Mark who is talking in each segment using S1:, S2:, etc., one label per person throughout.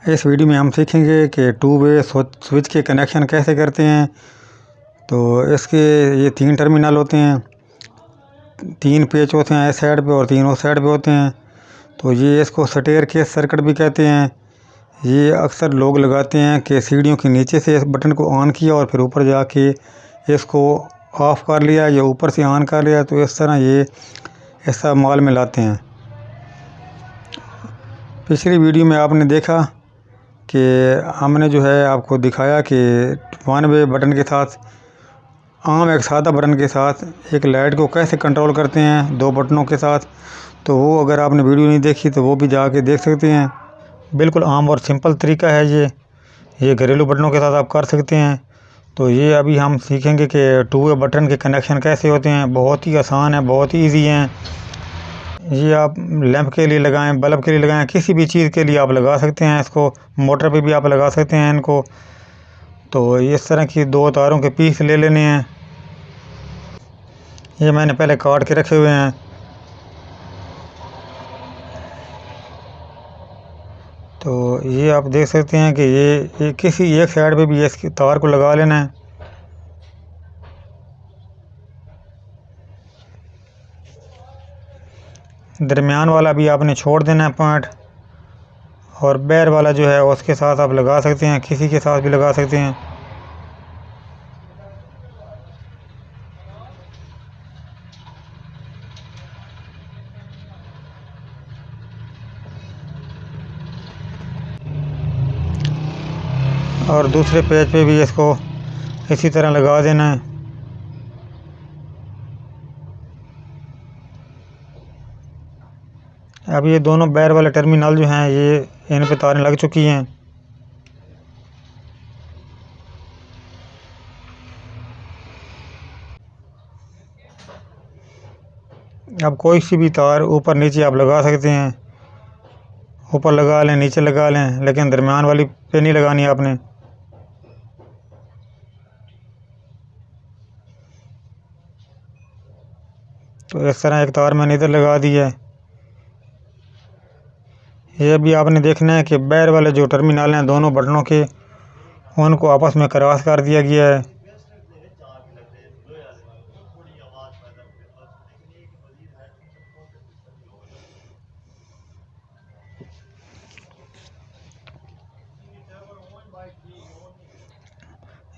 S1: इस वीडियो में हम सीखेंगे कि टू वे स्विच के कनेक्शन कैसे करते हैं। तो इसके ये 3 टर्मिनल होते हैं, 3 पेच होते हैं इस साइड पे और 3 उस साइड पे होते हैं। तो ये इसको स्टेयरकेस सर्किट भी कहते हैं। ये अक्सर लोग लगाते हैं कि सीढ़ियों के नीचे से इस बटन को ऑन किया और फिर ऊपर जाके इसको ऑफ़ कर लिया या ऊपर से ऑन कर लिया। तो इस तरह ये इस्तेमाल में लाते हैं। पिछली वीडियो में आपने देखा कि हमने जो है आपको दिखाया कि 1 वे बटन के साथ आम एक सादा बटन के साथ एक लाइट को कैसे कंट्रोल करते हैं 2 बटनों के साथ। तो वो अगर आपने वीडियो नहीं देखी तो वो भी जाके देख सकते हैं। बिल्कुल आम और सिंपल तरीका है ये घरेलू बटनों के साथ आप कर सकते हैं। तो ये अभी हम सीखेंगे कि 2 वे बटन के कनेक्शन कैसे होते हैं। बहुत ही आसान है, बहुत ही ईजी हैं। ये आप लैंप के लिए लगाएं, बल्ब के लिए लगाएं, किसी भी चीज़ के लिए आप लगा सकते हैं इसको। मोटर पे भी आप लगा सकते हैं इनको। तो इस तरह की 2 तारों के पीस ले लेने हैं। ये मैंने पहले काट के रखे हुए हैं। तो ये आप देख सकते हैं कि ये किसी एक साइड पे भी इसकी तार को लगा लेना है। दरमियान वाला भी आपने छोड़ देना है पॉइंट, और बैर वाला जो है उसके साथ आप लगा सकते हैं, किसी के साथ भी लगा सकते हैं। और दूसरे पेज पे भी इसको इसी तरह लगा देना है। अब ये दोनों बैर वाले टर्मिनल जो हैं ये इन पे तारें लग चुकी हैं। अब कोई सी भी तार ऊपर नीचे आप लगा सकते हैं। ऊपर लगा लें, नीचे लगा लें, लेकिन दरमियान वाली पे नहीं लगानी आपने। तो इस तरह एक तार मैंने इधर लगा दी है। ये भी आपने देखना है कि बैर वाले जो टर्मिनल हैं दोनों बटनों के, उनको आपस में क्रॉस कर दिया गया है।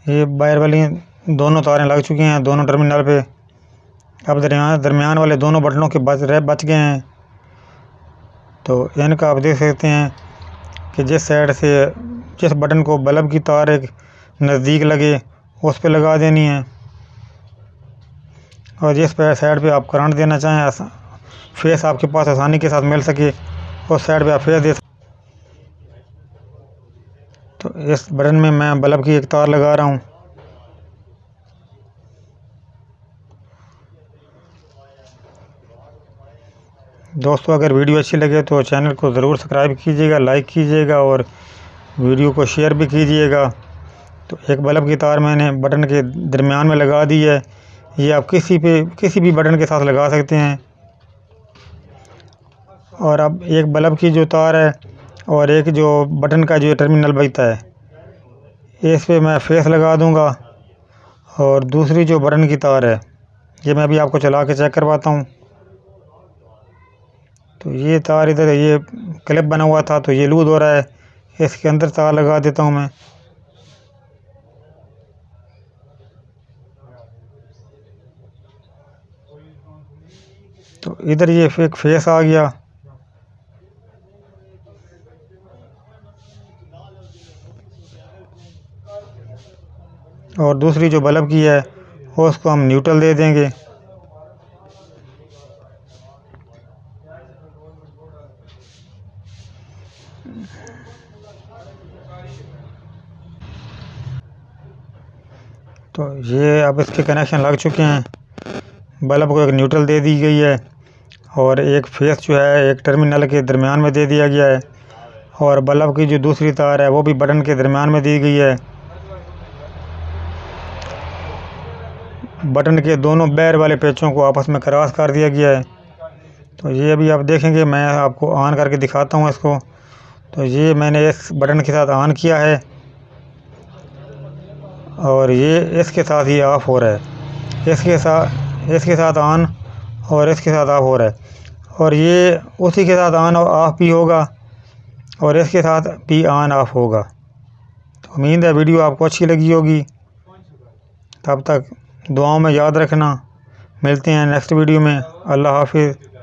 S1: ये बैर वाली दोनों तारें लग चुकी हैं दोनों टर्मिनल पे। अब दरमियान वाले दोनों बटनों के बच गए हैं। तो इनका आप देख सकते हैं कि जिस साइड से जिस बटन को बल्ब की तार एक नज़दीक लगे उस पे लगा देनी है, और जिस साइड पे आप करंट देना चाहें, फेस आपके पास आसानी के साथ मिल सके, उस साइड पे आप फेस दे सकते। तो इस बटन में मैं बल्ब की एक तार लगा रहा हूँ। दोस्तों, अगर वीडियो अच्छी लगे तो चैनल को ज़रूर सब्सक्राइब कीजिएगा, लाइक कीजिएगा और वीडियो को शेयर भी कीजिएगा। तो एक बल्ब की तार मैंने बटन के दरमियान में लगा दी है। ये आप किसी भी बटन के साथ लगा सकते हैं। और अब एक बल्ब की जो तार है और एक जो बटन का जो टर्मिनल बचता है, इस पे मैं फेस लगा दूंगा। और दूसरी जो बटन की तार है ये मैं अभी आपको चला के चेक करवाता हूँ। तो ये तार इधर ये क्लिप बना हुआ था तो ये लूज़ हो रहा है, इसके अंदर तार लगा देता हूँ मैं। तो इधर ये एक फेस आ गया। और दूसरी जो बल्ब की है उसको हम न्यूट्रल दे देंगे। तो ये अब इसके कनेक्शन लग चुके हैं। बल्ब को एक न्यूट्रल दे दी गई है और एक फेस जो है एक टर्मिनल के दरमियान में दे दिया गया है, और बल्ब की जो दूसरी तार है वो भी बटन के दरमियान में दी गई है। बटन के दोनों बैर वाले पेचों को आपस में क्रॉस कर दिया गया है। तो ये अभी आप देखेंगे, मैं आपको ऑन करके दिखाता हूँ इसको। तो ये मैंने इस बटन के साथ ऑन किया है और ये इसके साथ ही ऑफ़ हो रहा है। इसके साथ ऑन और इसके साथ ऑफ़ हो रहा है और ये उसी के साथ ऑन और ऑफ़ भी होगा और इसके साथ भी ऑन ऑफ़ होगा। तो उम्मीद है वीडियो आपको अच्छी लगी होगी। तब तक दुआओं में याद रखना। मिलते हैं नेक्स्ट वीडियो में। अल्लाह हाफ़िज़।